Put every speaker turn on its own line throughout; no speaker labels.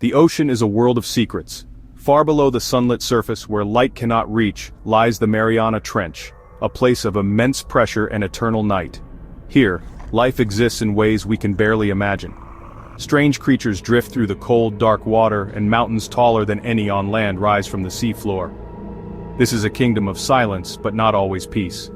The ocean is a world of secrets. Far below the sunlit surface where light cannot reach lies the Mariana Trench, a place of immense pressure and eternal night. Here, life exists in ways we can barely imagine. Strange creatures drift through the cold, dark water, and mountains taller than any on land rise from the seafloor. This is a kingdom of silence, but not always peace.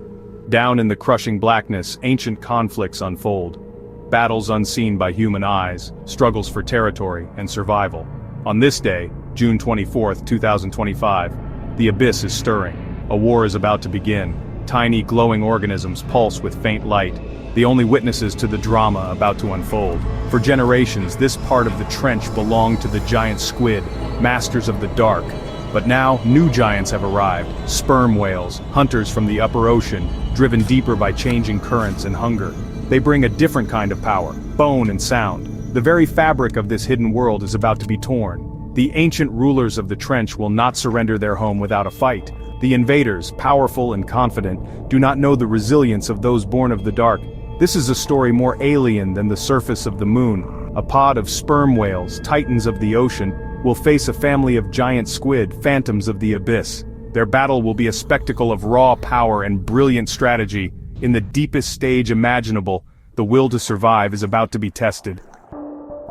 Down in the crushing blackness, ancient conflicts unfold. Battles unseen by human eyes, struggles for territory and survival. On this day, June 24, 2025, the abyss is stirring. A war is about to begin. Tiny glowing organisms pulse with faint light, the only witnesses to the drama about to unfold. For generations, this part of the trench belonged to the giant squid, masters of the dark. But now, new giants have arrived, sperm whales, hunters from the upper ocean, driven deeper by changing currents and hunger. They bring a different kind of power, bone and sound. The very fabric of this hidden world is about to be torn. The ancient rulers of the trench will not surrender their home without a fight. The invaders, powerful and confident, do not know the resilience of those born of the dark. This is a story more alien than the surface of the moon. A pod of sperm whales, titans of the ocean, will face a family of giant squid, phantoms of the abyss. Their battle will be a spectacle of raw power and brilliant strategy. In the deepest stage imaginable, the will to survive is about to be tested.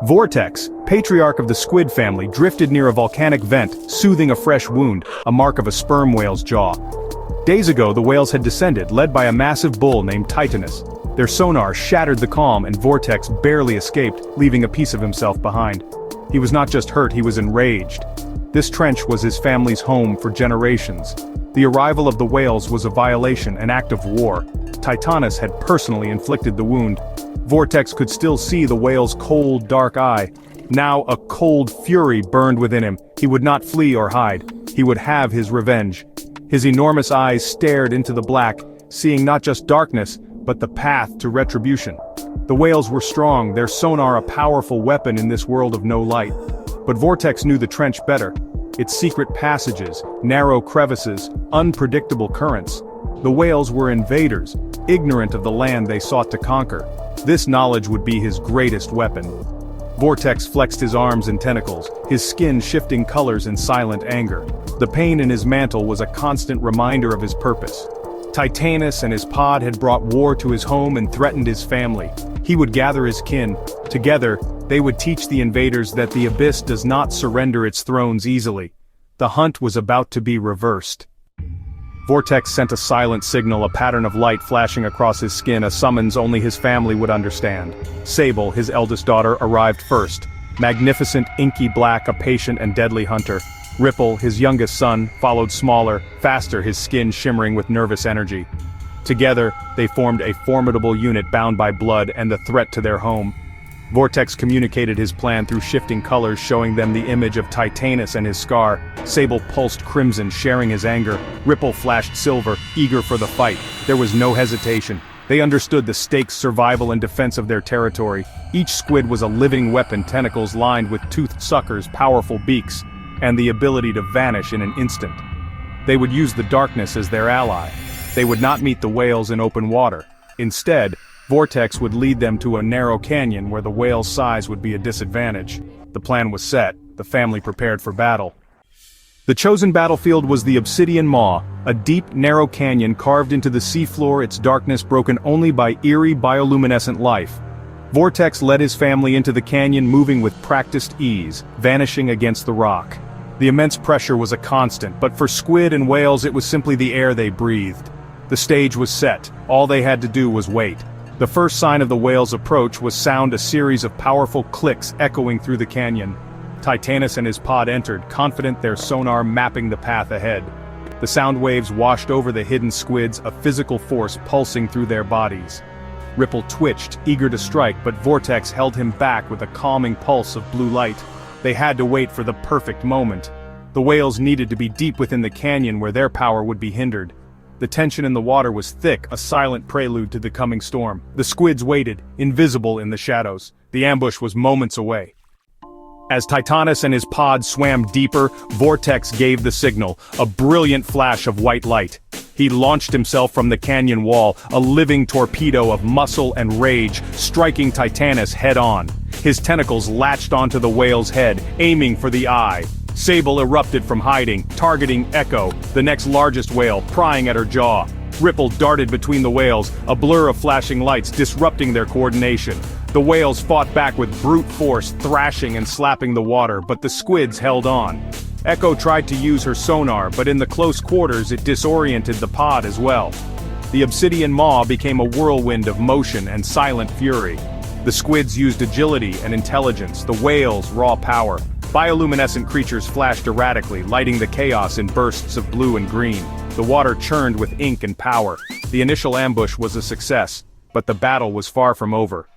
Vortex, patriarch of the squid family, drifted near a volcanic vent, soothing a fresh wound, a mark of a sperm whale's jaw. Days ago, the whales had descended, led by a massive bull named Titanus. Their sonar shattered the calm and Vortex barely escaped, leaving a piece of himself behind. He was not just hurt, he was enraged. This trench was his family's home for generations. The arrival of the whales was a violation, an act of war. Titanus had personally inflicted the wound. Vortex could still see the whale's cold, dark eye. Now a cold fury burned within him. He would not flee or hide. He would have his revenge. His enormous eyes stared into the black, seeing not just darkness, but the path to retribution. The whales were strong, their sonar a powerful weapon in this world of no light. But Vortex knew the trench better. Its secret passages, narrow crevices, unpredictable currents. The whales were invaders, ignorant of the land they sought to conquer. This knowledge would be his greatest weapon. Vortex flexed his arms and tentacles, his skin shifting colors in silent anger. The pain in his mantle was a constant reminder of his purpose. Titanus and his pod had brought war to his home and threatened his family. He would gather his kin. Together, they would teach the invaders that the abyss does not surrender its thrones easily. The hunt was about to be reversed. Vortex sent a silent signal, a pattern of light flashing across his skin, a summons only his family would understand. Sable, his eldest daughter, arrived first. Magnificent, inky black, a patient and deadly hunter. Ripple, his youngest son, followed smaller, faster, his skin shimmering with nervous energy. Together, they formed a formidable unit bound by blood and the threat to their home. Vortex communicated his plan through shifting colors, showing them the image of Titanus and his scar. Sable pulsed crimson, sharing his anger. Ripple flashed silver, eager for the fight. There was no hesitation. They understood the stakes, survival and defense of their territory. Each squid was a living weapon, tentacles lined with toothed suckers, powerful beaks, and the ability to vanish in an instant. They would use the darkness as their ally. They would not meet the whales in open water. Instead, Vortex would lead them to a narrow canyon where the whale's size would be a disadvantage. The plan was set, the family prepared for battle. The chosen battlefield was the Obsidian Maw, a deep, narrow canyon carved into the seafloor, its darkness broken only by eerie bioluminescent life. Vortex led his family into the canyon, moving with practiced ease, vanishing against the rock. The immense pressure was a constant, but for squid and whales it was simply the air they breathed. The stage was set, all they had to do was wait. The first sign of the whale's approach was sound a series of powerful clicks echoing through the canyon. Titanus and his pod entered, confident, their sonar mapping the path ahead. The sound waves washed over the hidden squids, a physical force pulsing through their bodies. Ripple twitched, eager to strike, but Vortex held him back with a calming pulse of blue light. They had to wait for the perfect moment. The whales needed to be deep within the canyon where their power would be hindered. The tension in the water was thick, a silent prelude to the coming storm. The squids waited, invisible in the shadows. The ambush was moments away. As Titanus and his pod swam deeper, Vortex gave the signal, a brilliant flash of white light. He launched himself from the canyon wall, a living torpedo of muscle and rage, striking Titanus head-on. His tentacles latched onto the whale's head, aiming for the eye. Sable erupted from hiding, targeting Echo, the next largest whale, prying at her jaw. Ripple darted between the whales, a blur of flashing lights disrupting their coordination. The whales fought back with brute force, thrashing and slapping the water, but the squids held on. Echo tried to use her sonar, but in the close quarters it disoriented the pod as well. The obsidian maw became a whirlwind of motion and silent fury. The squids used agility and intelligence, the whales raw power. Bioluminescent creatures flashed erratically, lighting the chaos in bursts of blue and green. The water churned with ink and power. The initial ambush was a success, but the battle was far from over.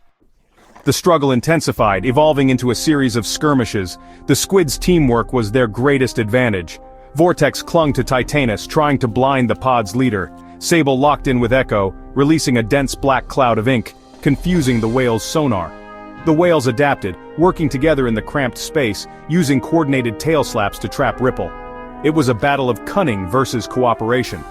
The struggle intensified, evolving into a series of skirmishes. The squids' teamwork was their greatest advantage. Vortex clung to Titanus, trying to blind the pod's leader. Sable locked in with Echo, releasing a dense black cloud of ink, confusing the whale's sonar. The whales adapted, working together in the cramped space, using coordinated tail slaps to trap Ripple. It was a battle of cunning versus cooperation.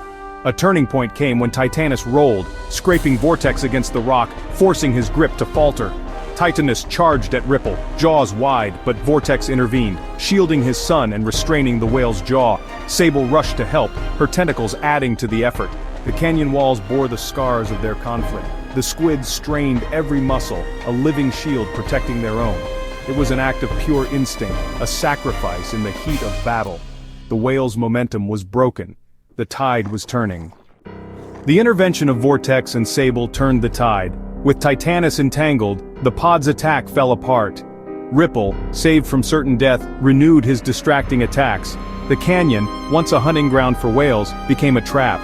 A turning point came when Titanus rolled, scraping Vortex against the rock, forcing his grip to falter. Titanus charged at Ripple, jaws wide, but Vortex intervened, shielding his son and restraining the whale's jaw. Sable rushed to help, her tentacles adding to the effort. The canyon walls bore the scars of their conflict. The squids strained every muscle, a living shield protecting their own. It was an act of pure instinct, a sacrifice in the heat of battle. The whale's momentum was broken. The tide was turning. The intervention of Vortex and Sable turned the tide. With Titanus entangled, the pod's attack fell apart. Ripple, saved from certain death, renewed his distracting attacks. The canyon, once a hunting ground for whales, became a trap.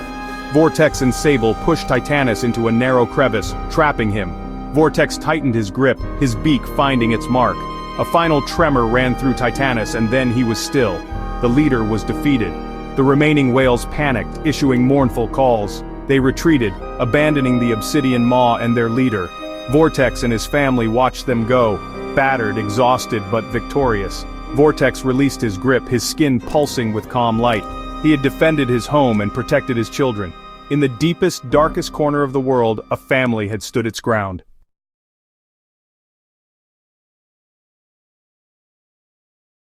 Vortex and Sable pushed Titanus into a narrow crevice, trapping him. Vortex tightened his grip, his beak finding its mark. A final tremor ran through Titanus, and then he was still. The leader was defeated. The remaining whales panicked, issuing mournful calls. They retreated, abandoning the obsidian maw and their leader. Vortex and his family watched them go, battered, exhausted, but victorious. Vortex released his grip, his skin pulsing with calm light. He had defended his home and protected his children. In the deepest, darkest corner of the world, a family had stood its ground.